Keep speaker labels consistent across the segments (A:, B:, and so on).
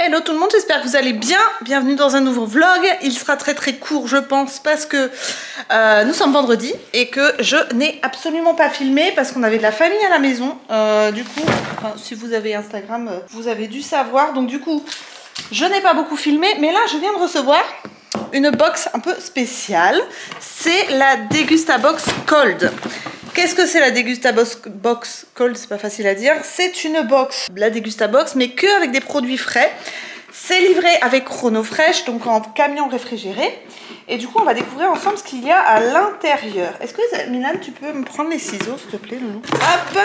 A: Hello tout le monde, j'espère que vous allez bien. Bienvenue dans un nouveau vlog. Il sera très court je pense parce que nous sommes vendredi et que je n'ai absolument pas filmé parce qu'on avait de la famille à la maison. Du coup, enfin, si vous avez Instagram, vous avez dû savoir. Donc du coup, je n'ai pas beaucoup filmé. Mais là, je viens de recevoir une box un peu spéciale. C'est la Degustabox Cold. Qu'est-ce que c'est la Degustabox Cold? C'est pas facile à dire. C'est une box, la Degustabox, mais que avec des produits frais. C'est livré avec Chronofresh, donc en camion réfrigéré. Et du coup, on va découvrir ensemble ce qu'il y a à l'intérieur. Est-ce que, Milan, tu peux me prendre les ciseaux, s'il te plaît, Loulou? Hop!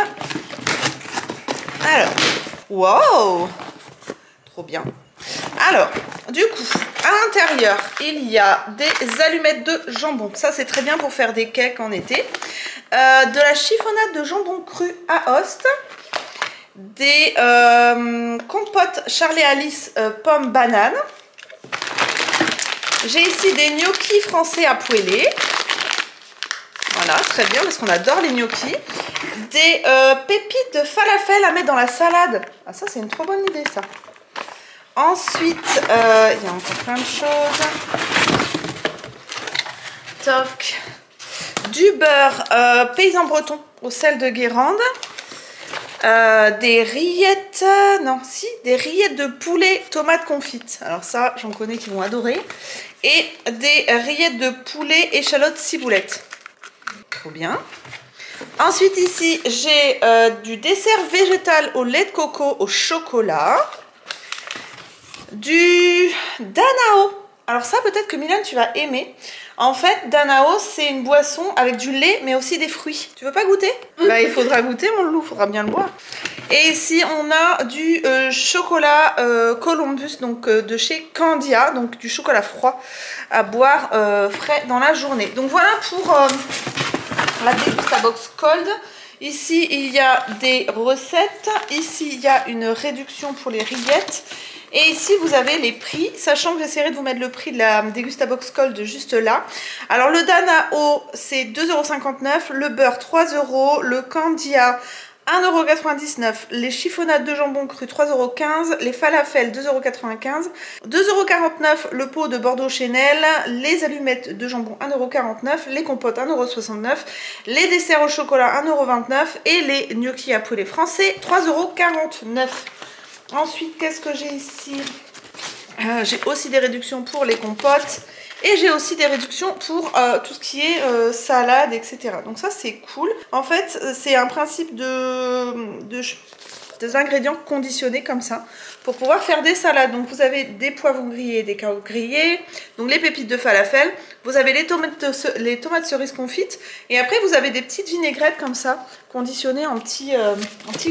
A: Alors, wow! Trop bien. Alors, du coup, à l'intérieur, il y a des allumettes de jambon. Ça, c'est très bien pour faire des cakes en été. De la chiffonnade de jambon cru à Host. Des compotes Charlie Alice pomme banane. J'ai ici des gnocchis français à poêler. Voilà, très bien, parce qu'on adore les gnocchis. Des pépites de falafel à mettre dans la salade. Ah, ça, c'est une trop bonne idée, ça. Ensuite, il y a encore plein de choses. Toc. Du beurre paysan breton au sel de Guérande. Des rillettes, des rillettes de poulet tomates confites. Alors ça, j'en connais qui vont adorer. Et des rillettes de poulet échalotes ciboulette. Trop bien. Ensuite ici, j'ai du dessert végétal au lait de coco au chocolat. Du Danao. Alors ça, peut-être que Milan, tu vas aimer. En fait, Danao, c'est une boisson avec du lait, mais aussi des fruits. Tu veux pas goûter? Bah, il faudra goûter, mon loulou, il faudra bien le boire. Et ici, on a du chocolat Columbus, donc de chez Candia, donc du chocolat froid à boire frais dans la journée. Donc voilà pour la Degustabox Cold. Ici, il y a des recettes. Ici, il y a une réduction pour les rillettes. Et ici, vous avez les prix, sachant que j'essaierai de vous mettre le prix de la Degustabox Cold juste là. Alors, le Danao, c'est 2,59 €, le beurre, 3 €, le Candia, 1,99 €, les chiffonnades de jambon cru, 3,15 €, les falafels, 2,95 €, 2,49 € le pot de Bordeaux Chenel, les allumettes de jambon, 1,49 €, les compotes, 1,69 €, les desserts au chocolat, 1,29 € et les gnocchis à poulet français, 3,49 €. Ensuite, qu'est-ce que j'ai ici? J'ai aussi des réductions pour les compotes et j'ai aussi des réductions pour tout ce qui est salade, etc. Donc ça, c'est cool. En fait, c'est un principe des ingrédients conditionnés comme ça pour pouvoir faire des salades. Donc vous avez des poivrons grillés, des carottes grillées, donc les pépites de falafel, vous avez les tomates cerises confites et après vous avez des petites vinaigrettes comme ça conditionnées en petits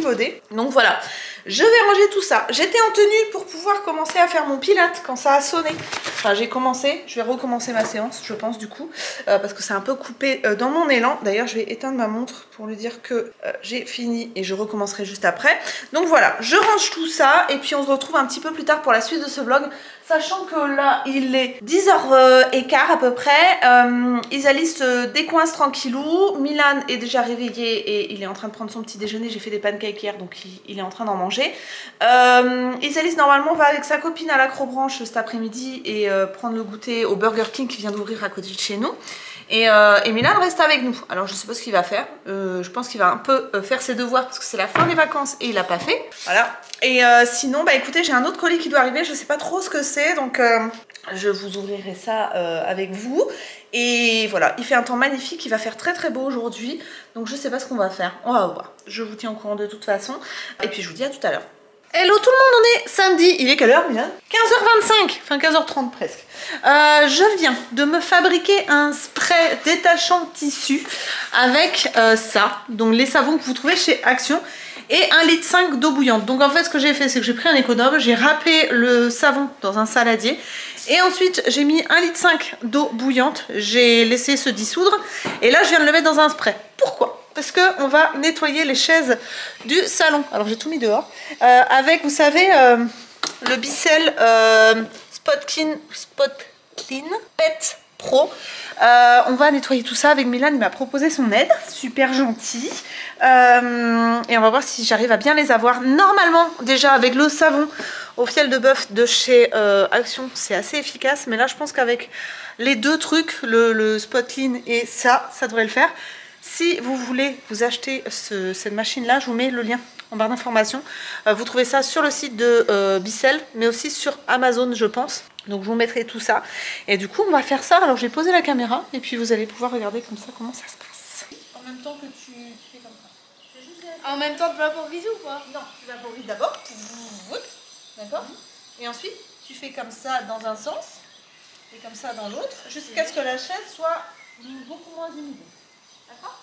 A: godets. Donc voilà, je vais ranger tout ça. J'étais en tenue pour pouvoir commencer à faire mon pilate quand ça a sonné. Enfin, j'ai commencé, je vais recommencer ma séance, je pense du coup, parce que c'est un peu coupé dans mon élan. D'ailleurs, je vais éteindre ma montre pour lui dire que j'ai fini et je recommencerai juste après. Donc voilà, je range tout ça et puis on se retrouve un petit peu plus tard pour la suite de ce vlog. Sachant que là, il est 10h15 à peu près. Isalis se décoince tranquillou. Milan est déjà réveillé et il est en train de prendre son petit déjeuner. J'ai fait des pancakes hier, donc il est en train d'en manger. Isalis, normalement, va avec sa copine à l'Acrobranche cet après-midi et prendre le goûter au Burger King qui vient d'ouvrir à côté de chez nous. Et Milan reste avec nous. Alors je sais pas ce qu'il va faire. Je pense qu'il va un peu faire ses devoirs parce que c'est la fin des vacances et il l'a pas fait. Voilà. Et sinon, bah écoutez, j'ai un autre colis qui doit arriver. Je sais pas trop ce que c'est, donc je vous ouvrirai ça avec vous. Et voilà, il fait un temps magnifique. Il va faire très beau aujourd'hui. Donc je sais pas ce qu'on va faire. On va voir. Je vous tiens au courant de toute façon. Et puis je vous dis à tout à l'heure. Hello tout le monde, on est samedi. Il est quelle heure, Milan? 15h25, enfin 15h30 presque. Je viens de me fabriquer un spray détachant tissu avec ça, donc les savons que vous trouvez chez Action, et 1,5 litre d'eau bouillante. Donc en fait, ce que j'ai fait, c'est que j'ai pris un économe, j'ai râpé le savon dans un saladier, et ensuite j'ai mis 1,5 litre d'eau bouillante, j'ai laissé se dissoudre, et là je viens de le mettre dans un spray. Pourquoi? Parce qu'on va nettoyer les chaises du salon. Alors j'ai tout mis dehors. Avec, vous savez, le Bicel Spot Clean Pet pro. On va nettoyer tout ça avec Milan, il m'a proposé son aide, super gentil. Et on va voir si j'arrive à bien les avoir. Normalement, déjà avec le savon au fiel de bœuf de chez Action, c'est assez efficace. Mais là, je pense qu'avec les deux trucs, le Spot Clean et ça devrait le faire. Si vous voulez vous acheter cette machine-là, je vous mets le lien en barre d'informations. Vous trouvez ça sur le site de Bissell, mais aussi sur Amazon, je pense. Donc je vous mettrai tout ça. Et du coup, on va faire ça. Alors, je vais poser la caméra et puis vous allez pouvoir regarder comme ça comment ça se passe. En même temps que tu fais comme ça.
B: En même temps, tu vas pour visu ou quoi?
A: Non, tu vas pour vite d'abord. D'accord. Et ensuite, tu fais comme ça dans un sens et comme ça dans l'autre, jusqu'à ce que la chaise soit beaucoup moins humide. D'accord.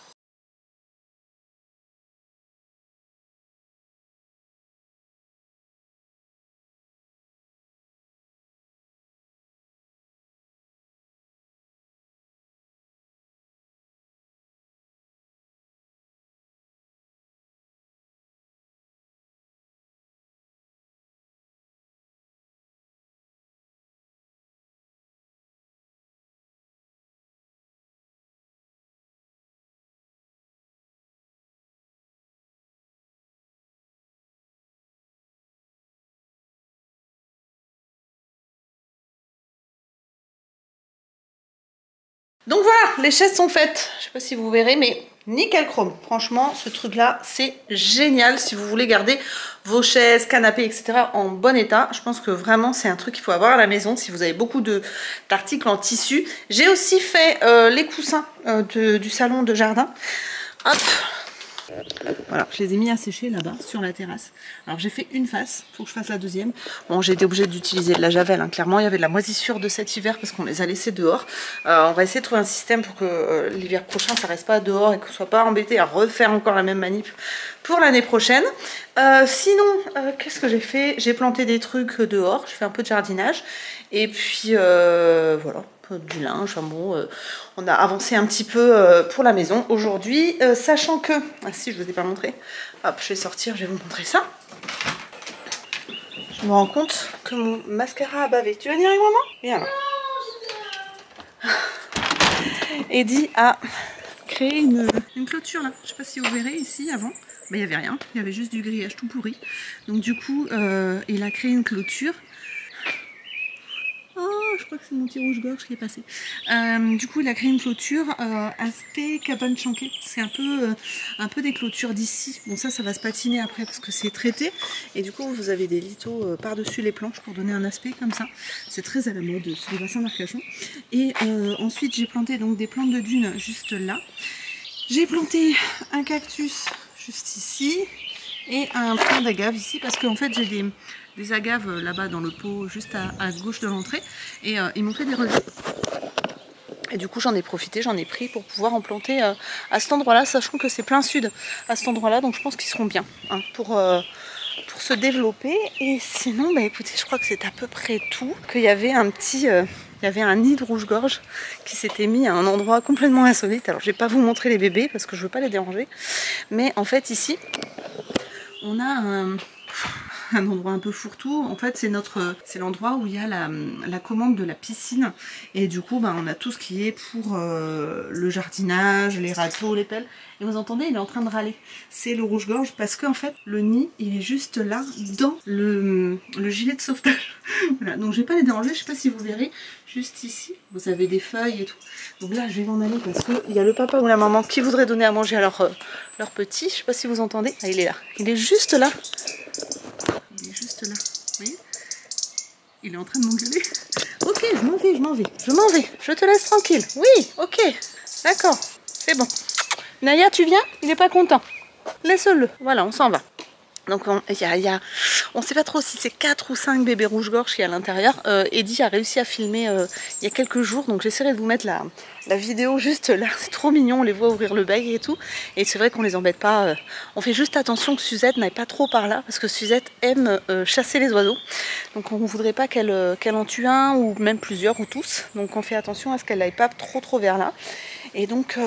A: Donc voilà, les chaises sont faites. Je sais pas si vous verrez, mais nickel chrome. Franchement, ce truc-là, c'est génial si vous voulez garder vos chaises, canapés, etc. en bon état. Je pense que vraiment, c'est un truc qu'il faut avoir à la maison si vous avez beaucoup d'articles en tissu. J'ai aussi fait les coussins du salon de jardin. Hop. Voilà, je les ai mis à sécher là-bas sur la terrasse. Alors j'ai fait une face, il faut que je fasse la deuxième. Bon, j'ai été obligée d'utiliser de la javel, hein. Clairement il y avait de la moisissure de cet hiver parce qu'on les a laissés dehors. On va essayer de trouver un système pour que l'hiver prochain ça reste pas dehors et qu'on soit pas embêté à refaire encore la même manip pour l'année prochaine. Sinon, qu'est-ce que j'ai fait? J'ai planté des trucs dehors, je fais un peu de jardinage et puis voilà. Du linge, enfin bon, on a avancé un petit peu pour la maison aujourd'hui, sachant que, ah si je vous ai pas montré, hop je vais sortir, je vais vous montrer ça. Je me rends compte que mon mascara a bavé. Tu vas venir avec maman? Viens là. Eddie a créé une clôture là, je sais pas si vous verrez ici avant. Il n'y avait rien, il y avait juste du grillage tout pourri. Donc du coup, il a créé une clôture. Oh, je crois que c'est mon petit rouge-gorge qui est passé. Du coup, il a créé une clôture aspect cabane chanquée. C'est un peu des clôtures d'ici. Bon, ça va se patiner après parce que c'est traité. Et du coup, vous avez des litos par-dessus les planches pour donner un aspect comme ça. C'est très à la mode sur les bassins d'Arcachon. Et ensuite, j'ai planté donc des plantes de dune juste là. J'ai planté un cactus juste ici et un plant d'agave ici parce qu'en fait, j'ai des agaves là-bas dans le pot juste à gauche de l'entrée et ils m'ont fait des relais. Et du coup j'en ai profité, j'en ai pris pour pouvoir en planter à cet endroit-là, sachant que c'est plein sud à cet endroit-là, donc je pense qu'ils seront bien hein, pour se développer. Et sinon, bah écoutez, je crois que c'est à peu près tout, qu'il y avait un petit... il y avait un nid de rouge-gorge qui s'était mis à un endroit complètement insolite. Alors je vais pas vous montrer les bébés parce que je veux pas les déranger, mais en fait ici on a un endroit un peu fourre-tout. En fait, c'est l'endroit où il y a la commande de la piscine. Et du coup, bah, on a tout ce qui est pour le jardinage, les râteaux, les pelles. Et vous entendez, il est en train de râler. C'est le rouge-gorge parce qu'en fait, le nid, il est juste là, dans le gilet de sauvetage. Voilà, donc je vais pas les déranger. Je sais pas si vous verrez, juste ici, vous avez des feuilles et tout. Donc là, je vais m'en aller parce qu'il y a le papa ou la maman qui voudrait donner à manger à leur petit. Je sais pas si vous entendez. Ah, il est là. Il est juste là. Il est juste là. Vous voyez? Il est en train de m'engueuler. Ok, je m'en vais, je m'en vais. Je m'en vais. Je te laisse tranquille. Oui, ok. D'accord. C'est bon. Naya, tu viens? Il n'est pas content. Laisse-le. Voilà, on s'en va. Donc on ne sait pas trop si c'est 4 ou 5 bébés rouge-gorge qui est à l'intérieur. Eddie a réussi à filmer il y a quelques jours, donc j'essaierai de vous mettre la vidéo juste là. C'est trop mignon, on les voit ouvrir le bec et tout. Et c'est vrai qu'on les embête pas. On fait juste attention que Suzette n'aille pas trop par là, parce que Suzette aime chasser les oiseaux. Donc on ne voudrait pas qu'elle en tue un, ou même plusieurs, ou tous. Donc on fait attention à ce qu'elle n'aille pas trop vers là. Et donc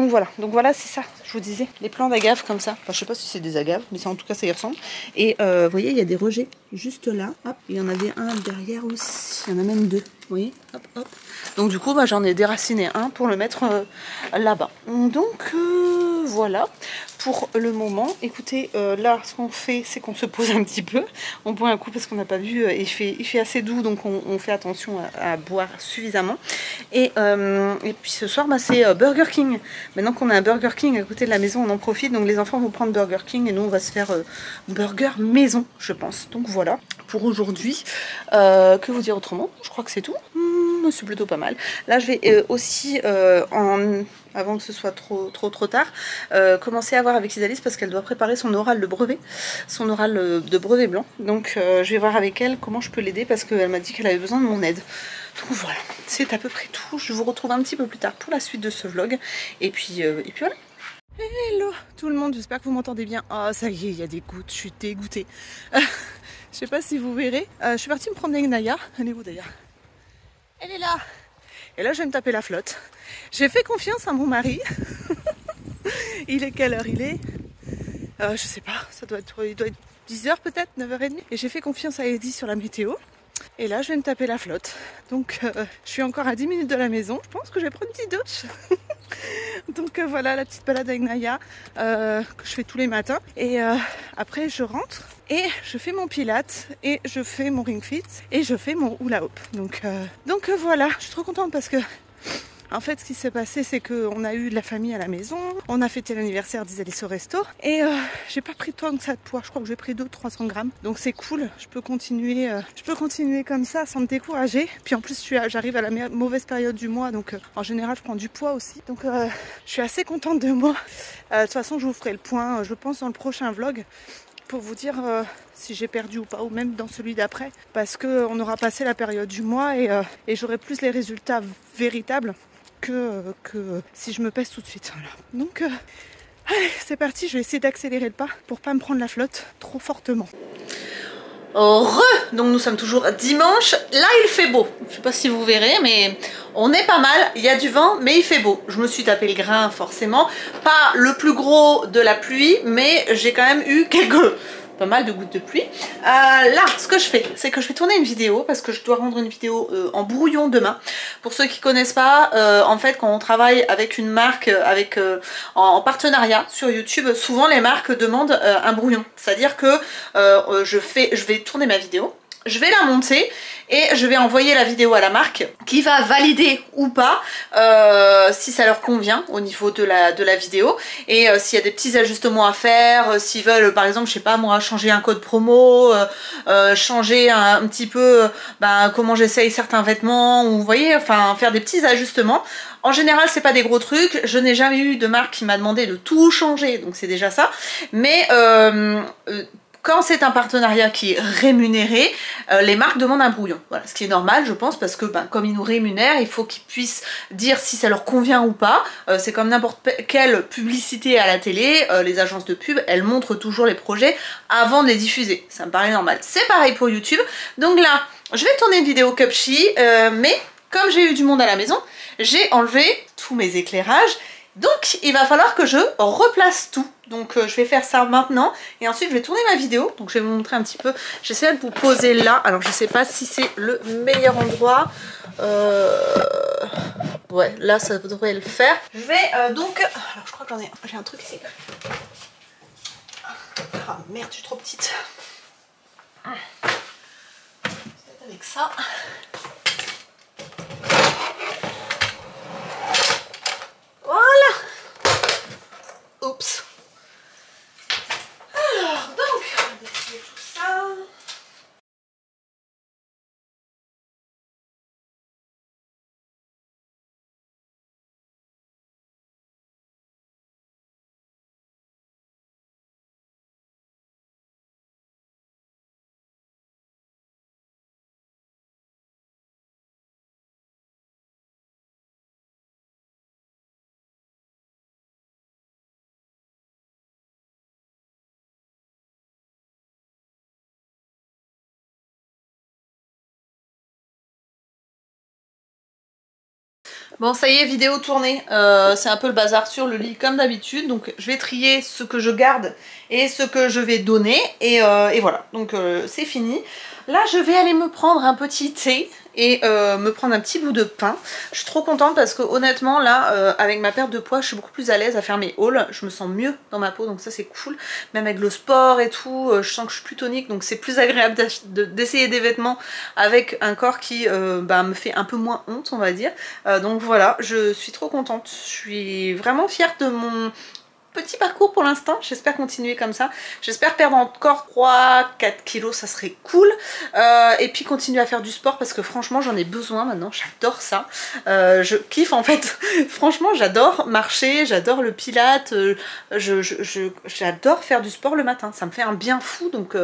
A: voilà. Donc voilà, c'est ça, je vous disais. Les plants d'agaves comme ça. Enfin, je sais pas si c'est des agaves, mais en tout cas, ça y ressemble. Et vous voyez, il y a des rejets juste là. Hop. Il y en avait un derrière aussi. Il y en a même deux. Vous voyez, hop, hop. Donc du coup, bah, j'en ai déraciné un pour le mettre là-bas. Donc voilà. Pour le moment, écoutez, là, ce qu'on fait, c'est qu'on se pose un petit peu. On boit un coup parce qu'on n'a pas vu. Il fait assez doux, donc on fait attention à boire suffisamment. Et puis ce soir, bah, c'est Burger King. Maintenant qu'on a un Burger King à côté de la maison, on en profite. Donc les enfants vont prendre Burger King et nous, on va se faire burger maison, je pense. Donc voilà, pour aujourd'hui. Que vous dire autrement? Je crois que c'est tout. C'est plutôt pas mal. Là, je vais aussi, avant que ce soit trop tard, commencer à voir avec Isalis parce qu'elle doit préparer son oral de brevet, son oral de brevet blanc. Donc je vais voir avec elle comment je peux l'aider parce qu'elle m'a dit qu'elle avait besoin de mon aide. Donc voilà, c'est à peu près tout. Je vous retrouve un petit peu plus tard pour la suite de ce vlog. Et puis voilà. Hello tout le monde, j'espère que vous m'entendez bien. Oh ça y est, il y a des gouttes, je suis dégoûtée. Je sais pas si vous verrez. Je suis partie me promener avec Naya. Elle est où d'ailleurs? Elle est là. Et là je vais me taper la flotte. J'ai fait confiance à mon mari. Il est quelle heure il est? Je sais pas, il doit être 10h peut-être, 9h30. Et j'ai fait confiance à Eddie sur la météo. Et là je vais me taper la flotte. Donc je suis encore à 10 minutes de la maison. Je pense que je vais prendre une petite douche. Donc voilà la petite balade avec Naya que je fais tous les matins. Et après je rentre et je fais mon pilates et je fais mon ring fit et je fais mon hula hoop. Donc voilà, je suis trop contente parce que en fait, ce qui s'est passé, c'est qu'on a eu de la famille à la maison, on a fêté l'anniversaire d'Isalis au resto, et j'ai pas pris tant que ça de poids, je crois que j'ai pris 200-300 grammes, donc c'est cool, je peux continuer comme ça sans me décourager, puis en plus j'arrive à la mauvaise période du mois, donc en général je prends du poids aussi, donc je suis assez contente de moi. De toute façon, je vous ferai le point, je pense, dans le prochain vlog, pour vous dire si j'ai perdu ou pas, ou même dans celui d'après, parce qu'on aura passé la période du mois et j'aurai plus les résultats véritables que si je me pèse tout de suite. Voilà. Donc allez, c'est parti, je vais essayer d'accélérer le pas pour pas me prendre la flotte trop fortement. Donc nous sommes toujours dimanche, là il fait beau, je sais pas si vous verrez mais on est pas mal, il y a du vent mais il fait beau. Je me suis tapé le grain forcément, pas le plus gros de la pluie mais j'ai quand même eu pas mal de gouttes de pluie. Là, ce que je fais, c'est que je vais tourner une vidéo parce que je dois rendre une vidéo en brouillon demain. Pour ceux qui connaissent pas, en fait, quand on travaille avec une marque, en partenariat sur YouTube, souvent les marques demandent un brouillon. C'est-à-dire que je vais tourner ma vidéo, je vais la monter et je vais envoyer la vidéo à la marque qui va valider ou pas si ça leur convient au niveau de la vidéo et s'il y a des petits ajustements à faire, s'ils veulent par exemple, je sais pas moi, changer un code promo, changer un petit peu comment j'essaye certains vêtements, ou vous voyez, enfin faire des petits ajustements. En général, c'est pas des gros trucs, je n'ai jamais eu de marque qui m'a demandé de tout changer, donc c'est déjà ça, mais quand c'est un partenariat qui est rémunéré, les marques demandent un brouillon. Voilà, ce qui est normal, je pense, parce que comme ils nous rémunèrent, il faut qu'ils puissent dire si ça leur convient ou pas. C'est comme n'importe quelle publicité à la télé, les agences de pub, elles montrent toujours les projets avant de les diffuser. Ça me paraît normal. C'est pareil pour YouTube. Donc là, je vais tourner une vidéo Cupshe, mais comme j'ai eu du monde à la maison, j'ai enlevé tous mes éclairages. Donc il va falloir que je replace tout. Donc je vais faire ça maintenant et ensuite je vais tourner ma vidéo. Donc je vais vous montrer un petit peu. J'essaie de vous poser là. Alors je sais pas si c'est le meilleur endroit. Ouais, là ça devrait le faire. Je vais donc... Alors je crois que j'ai un truc ici. Ah merde, je suis trop petite. C'est avec ça. Voilà. Oups. Alors, donc, on va déplier tout ça. Bon, ça y est, vidéo tournée. C'est un peu le bazar sur le lit comme d'habitude. Donc je vais trier ce que je garde et ce que je vais donner. Et voilà, donc c'est fini. Là, je vais aller me prendre un petit thé et me prendre un petit bout de pain. Je suis trop contente parce que honnêtement, là, avec ma perte de poids, je suis beaucoup plus à l'aise à faire mes hauls. Je me sens mieux dans ma peau, donc ça c'est cool. Même avec le sport et tout, je sens que je suis plus tonique, donc c'est plus agréable d'essayer des vêtements avec un corps qui me fait un peu moins honte, on va dire. Donc voilà, je suis trop contente. Je suis vraiment fière de mon petit parcours pour l'instant, j'espère continuer comme ça, j'espère perdre encore 3-4 kilos, ça serait cool, et puis continuer à faire du sport parce que franchement j'en ai besoin maintenant, j'adore ça, je kiffe en fait, franchement j'adore marcher, j'adore le pilate, j'adore faire du sport le matin, ça me fait un bien fou, donc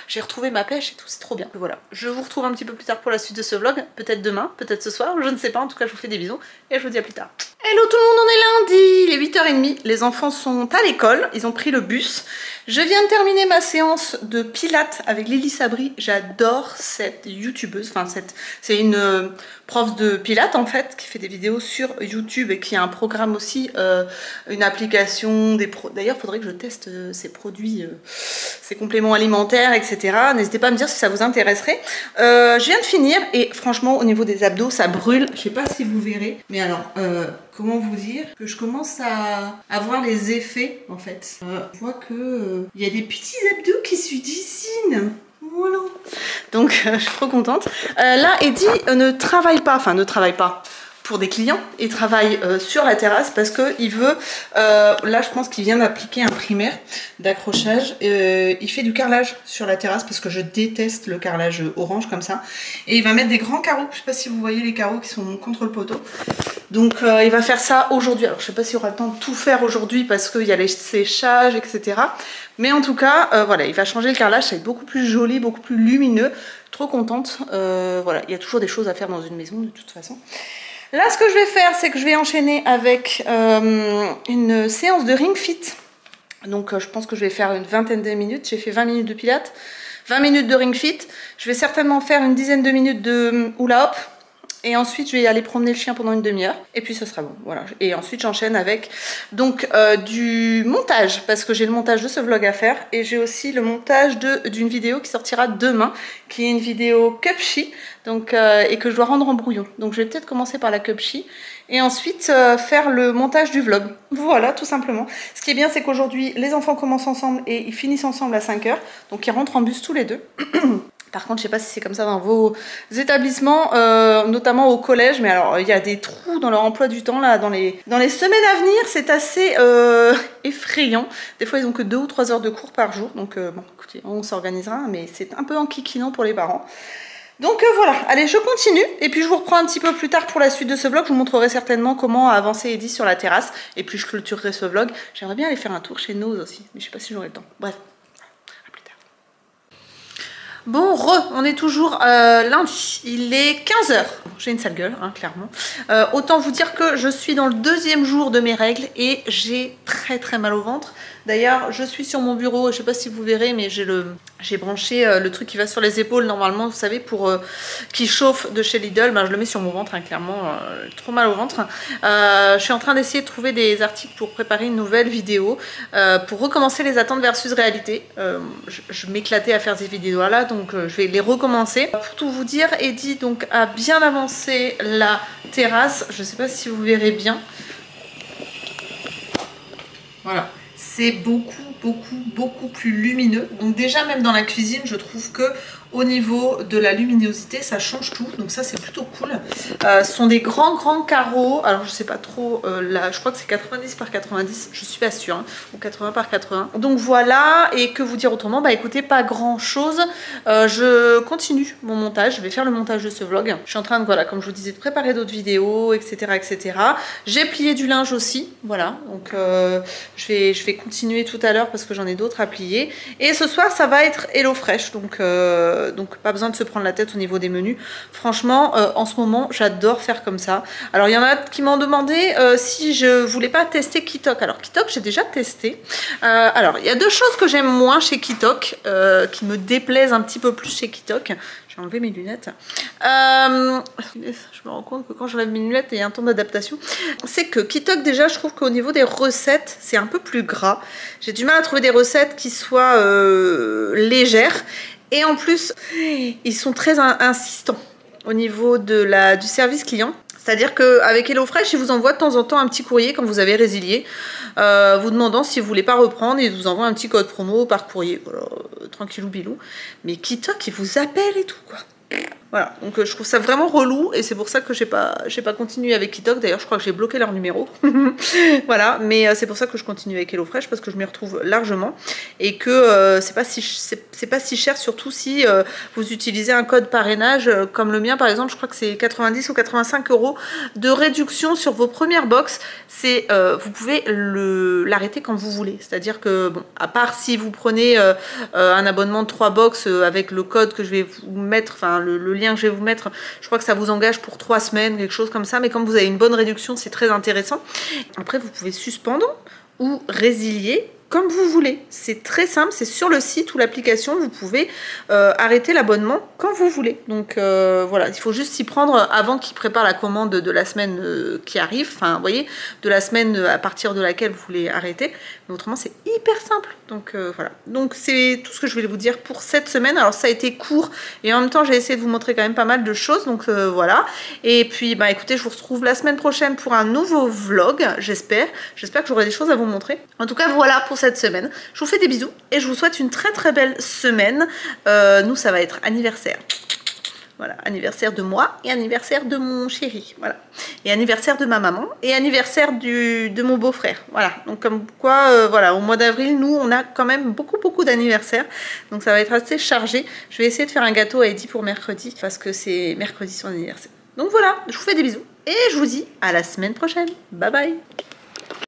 A: j'ai retrouvé ma pêche et tout, c'est trop bien. Voilà, je vous retrouve un petit peu plus tard pour la suite de ce vlog, peut-être demain, peut-être ce soir, je ne sais pas, en tout cas je vous fais des bisous et je vous dis à plus tard. Hello tout le monde, on est lundi, il est 8h30, les enfants sont à l'école, ils ont pris le bus. Je viens de terminer ma séance de pilates avec Lily Sabri, j'adore cette youtubeuse, enfin c'est une prof de pilates en fait, qui fait des vidéos sur YouTube et qui a un programme aussi, une application, d'ailleurs il faudrait que je teste ses produits, ses compléments alimentaires, etc. N'hésitez pas à me dire si ça vous intéresserait. Je viens de finir et franchement au niveau des abdos ça brûle, je sais pas si vous verrez, mais alors comment vous dire que je commence à avoir les effets en fait. Je vois que il y a des petits abdos qui se dessinent. Voilà. Donc je suis trop contente. Là Eddie ne travaille pas, enfin ne travaille pas pour des clients, il travaille sur la terrasse parce qu'il veut, là je pense qu'il vient d'appliquer un primaire d'accrochage, il fait du carrelage sur la terrasse parce que je déteste le carrelage orange comme ça, et il va mettre des grands carreaux, je sais pas si vous voyez les carreaux qui sont contre le poteau, donc il va faire ça aujourd'hui. Alors je sais pas s'il aura le temps de tout faire aujourd'hui parce qu'il y a les séchages, etc. Mais en tout cas, voilà, il va changer le carrelage, ça va être beaucoup plus joli, beaucoup plus lumineux, trop contente. Voilà, il y a toujours des choses à faire dans une maison de toute façon. Là, ce que je vais faire, c'est que je vais enchaîner avec une séance de Ring Fit. Donc, je pense que je vais faire une vingtaine de minutes. J'ai fait 20 minutes de pilates, 20 minutes de Ring Fit. Je vais certainement faire une dizaine de minutes de hula hop. Et ensuite, je vais aller promener le chien pendant une demi-heure. Et puis, ce sera bon. Voilà. Et ensuite, j'enchaîne avec donc du montage. Parce que j'ai le montage de ce vlog à faire. Et j'ai aussi le montage d'une vidéo qui sortira demain. Qui est une vidéo cupchi. Donc, et que je dois rendre en brouillon. Donc, je vais peut-être commencer par la cupchi. Et ensuite, faire le montage du vlog. Voilà, tout simplement. Ce qui est bien, c'est qu'aujourd'hui, les enfants commencent ensemble et ils finissent ensemble à 5h. Donc, ils rentrent en bus tous les deux. Par contre, je sais pas si c'est comme ça dans vos établissements, notamment au collège, mais alors il y a des trous dans leur emploi du temps là, dans les semaines à venir, c'est assez effrayant. Des fois, ils ont que 2 ou 3 heures de cours par jour, donc bon, écoutez, on s'organisera, mais c'est un peu enquiquinant pour les parents. Donc voilà, allez, je continue, et puis je vous reprends un petit peu plus tard pour la suite de ce vlog. Je vous montrerai certainement comment avancer Eddie sur la terrasse, et puis je clôturerai ce vlog. J'aimerais bien aller faire un tour chez Nose aussi, mais je sais pas si j'aurai le temps. Bref. Bon, on est toujours lundi, il est 15h, j'ai une sale gueule, hein, clairement. Autant vous dire que je suis dans le 2e jour de mes règles et j'ai très mal au ventre. D'ailleurs, je suis sur mon bureau, je sais pas si vous verrez, mais j'ai branché le truc qui va sur les épaules normalement, vous savez, pour qui chauffe de chez Lidl. Ben, je le mets sur mon ventre, hein, clairement, trop mal au ventre. Je suis en train d'essayer de trouver des articles pour préparer une nouvelle vidéo, pour recommencer les attentes versus réalité. Je m'éclatais à faire ces vidéos-là, donc je vais les recommencer. Pour tout vous dire, Eddie donc, a bien avancé la terrasse, je sais pas si vous verrez bien. Voilà. C'est beaucoup plus lumineux. Donc déjà même dans la cuisine, je trouve que au niveau de la luminosité, ça change tout. Donc ça, c'est plutôt cool. Ce sont des grands carreaux. Alors je sais pas trop, là, je crois que c'est 90 par 90. Je suis pas sûre. Hein, ou 80 par 80. Donc voilà. Et que vous dire autrement? Bah écoutez, pas grand chose. Je continue mon montage. Je vais faire le montage de ce vlog. Je suis en train de, voilà, comme je vous disais, de préparer d'autres vidéos, etc. J'ai plié du linge aussi. Voilà. Donc je vais continuer tout à l'heure parce que j'en ai d'autres à plier. Et ce soir, ça va être HelloFresh. Donc pas besoin de se prendre la tête au niveau des menus. Franchement, en ce moment, j'adore faire comme ça. Alors, il y en a qui m'ont demandé si je voulais pas tester Kitok. Alors, Kitok, j'ai déjà testé. Alors, il y a 2 choses que j'aime moins chez Kitok, qui me déplaisent un petit peu plus chez Kitok. Je J'ai enlevé mes lunettes. Je me rends compte que quand j'enlève mes lunettes, il y a un temps d'adaptation. C'est que Kitok, déjà, je trouve qu'au niveau des recettes, c'est un peu plus gras. J'ai du mal à trouver des recettes qui soient légères. Et en plus, ils sont très insistants au niveau de du service client. C'est-à-dire qu'avec HelloFresh, ils vous envoient de temps en temps un petit courrier quand vous avez résilié, vous demandant si vous voulez pas reprendre, ils vous envoient un petit code promo par courrier. Voilà, tranquillou bilou. Mais Kitok, ils vous appellent et tout, quoi. Voilà, donc je trouve ça vraiment relou et c'est pour ça que j'ai pas continué avec Kitok. D'ailleurs, je crois que j'ai bloqué leur numéro. Voilà, mais c'est pour ça que je continue avec HelloFresh parce que je m'y retrouve largement et que c'est pas si cher, surtout si vous utilisez un code parrainage comme le mien par exemple. Je crois que c'est 90 ou 85 € de réduction sur vos premières box. C'est vous pouvez l'arrêter quand vous voulez. C'est-à-dire que bon, à part si vous prenez un abonnement de 3 box avec le code que je vais vous mettre, enfin le lien que je vais vous mettre, je crois que ça vous engage pour 3 semaines, quelque chose comme ça, mais comme vous avez une bonne réduction, c'est très intéressant. Après, vous pouvez suspendre ou résilier comme vous voulez. C'est très simple, c'est sur le site ou l'application, vous pouvez arrêter l'abonnement quand vous voulez. Donc voilà, il faut juste s'y prendre avant qu'ils préparent la commande de la semaine qui arrive, enfin vous voyez, de la semaine à partir de laquelle vous voulez arrêter. Mais autrement, c'est hyper simple. Donc voilà, donc c'est tout ce que je voulais vous dire pour cette semaine. Alors ça a été court et en même temps j'ai essayé de vous montrer quand même pas mal de choses, donc voilà. Et puis bah écoutez, je vous retrouve la semaine prochaine pour un nouveau vlog, j'espère que j'aurai des choses à vous montrer. En tout cas voilà pour cette semaine, je vous fais des bisous et je vous souhaite une très très belle semaine. Nous ça va être anniversaire. Voilà, anniversaire de moi et anniversaire de mon chéri, voilà. Et anniversaire de ma maman et anniversaire de mon beau-frère, voilà. Donc comme quoi, voilà, au mois d'avril, nous, on a quand même beaucoup d'anniversaires. Donc ça va être assez chargé. Je vais essayer de faire un gâteau à Eddie pour mercredi, parce que c'est mercredi son anniversaire. Donc voilà, je vous fais des bisous et je vous dis à la semaine prochaine. Bye bye.